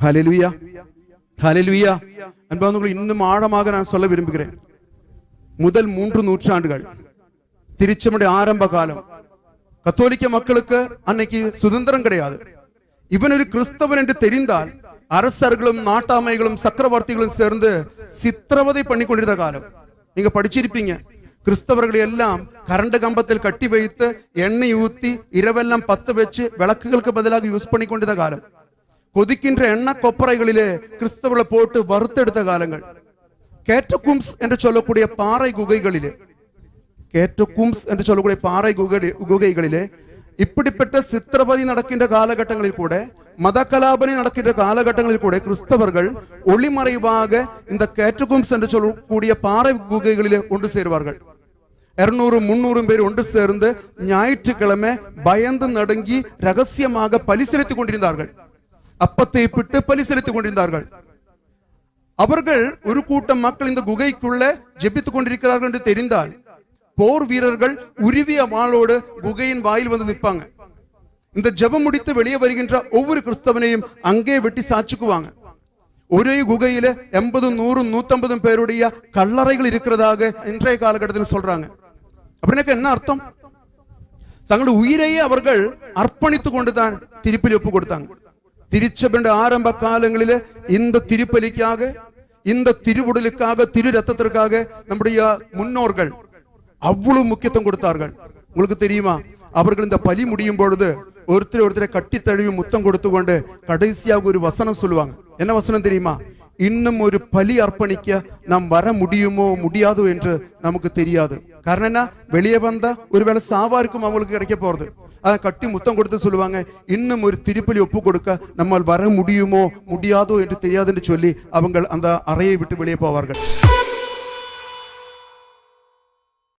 ஹல்லேலூயா, ஹல்லேலூயா. அன்பானவர்களே, இன்னும் ஆழமாக நான் சொல்ல விரும்புகிறேன். முதல் 3 நூற்றாண்டுகள் திருச்சபையுடைய ஆரம்ப காலம், கத்தோலிக்க மக்களுக்கு அன்னைக்கு சுதந்திரம் கிடையாது. இவன் ஒரு கிறிஸ்தவன் என்று தெரிந்தால் அரசர்களும் நாட்டாமைகளும் சக்கரவர்த்திகளும் சேர்ந்து சித்திரவதை பண்ணி கொண்டிருந்த காலம். நீங்க படிச்சிருப்பீங்க, கிறிஸ்தவர்களை எல்லாம் கரண்ட் கம்பத்தில் கட்டி வைத்து எண்ணெய் ஊத்தி இரவெல்லாம் பத்து வச்சு விளக்குகளுக்கு பதிலாக யூஸ் பண்ணி கொண்டிருந்த காலம். கொதிக்கின்ற எண்ணெய் கொப்பரைகளிலே கிறிஸ்தவர்களை போட்டு வறுத்தெடுத்த காலங்கள். கேட்டகும்ஸ் என்று சொல்லக்கூடிய பாறை குகைகளிலே, கேட்டகும்ஸ் என்று சொல்லக்கூடிய பாறை குகைகளிலே இப்படிப்பட்ட சித்திரவதை நடக்கின்ற காலகட்டங்களில் கூட, மத கலாபனை நடக்கின்ற காலகட்டங்களில் கூட கிறிஸ்தவர்கள் ஒளிமறைவாக இந்த கேட்டகும்ஸ் என்று சொல்லக்கூடிய பாறை குகைகளிலே ஒன்று சேருவார்கள். 200-300 பேர் ஒன்று சேர்ந்து ஞாயிற்றுக்கிழமை பயந்து நடுங்கி ரகசியமாக பலி செலுத்திக் கொண்டிருந்தார்கள். அப்பத்தை பிட்டு பலி செலுத்திக் கொண்டிருந்தார்கள். அவர்கள் ஒரு கூட்டம் மக்கள் இந்த குகைக்குள்ள ஜெபித்துக் கொண்டிருக்கிறார்கள் என்று தெரிந்தால் போர் வீரர்கள் உருவிய வாளோடு குகையின் வாயில் வந்து நிற்பாங்க. இந்த ஜெபம் முடித்து வெளியே வருகின்ற ஒவ்வொரு கிறிஸ்தவனையும் அங்கே வெட்டி சாச்சுக்குவாங்க. ஒரே குகையில 80, 100, 150 பேருடைய கல்லறைகள் இருக்கிறதாக இன்றைய காலகட்டத்தில் சொல்றாங்க. அப்படின்னா என்ன அர்த்தம்? தங்களுடைய உயிரையே அவர்கள் அர்ப்பணித்துக் கொண்டுதான் திருப்பலி ஒப்பு கொடுத்தாங்க. திருச்சபையுடைய ஆரம்ப காலங்களிலே இந்த திருப்பலிக்காக, இந்த திருவுடலுக்காக, திரு ரத்தத்திற்காக நம்முடைய முன்னோர்கள் அவ்வளவு முக்கியத்துவம் கொடுத்தார்கள். உங்களுக்கு தெரியுமா, அவர்கள் இந்த பலி முடியும் பொழுது ஒருத்தரை கட்டி தழுவி முத்தம் கொடுத்து கொண்டு கடைசியாக ஒரு வசனம் சொல்லுவாங்க. என்ன வசனம் தெரியுமா? இன்னும் ஒரு பலி அர்ப்பணிக்க நாம் வர முடியுமோ முடியாதோ என்று நமக்கு தெரியாது. காரணம் என்ன? வெளியே வந்தா ஒருவேளை சாவாருக்கும் அவங்களுக்கு கிடைக்க போறது. அதை கட்டி முத்தம் கொடுத்து சொல்லுவாங்க, இன்னும் ஒரு திருப்பலி ஒப்பு கொடுக்க நம்மால் வர முடியுமோ முடியாதோ என்று தெரியாது என்று சொல்லி அவங்க அந்த அறையை விட்டு வெளியே போவார்கள்.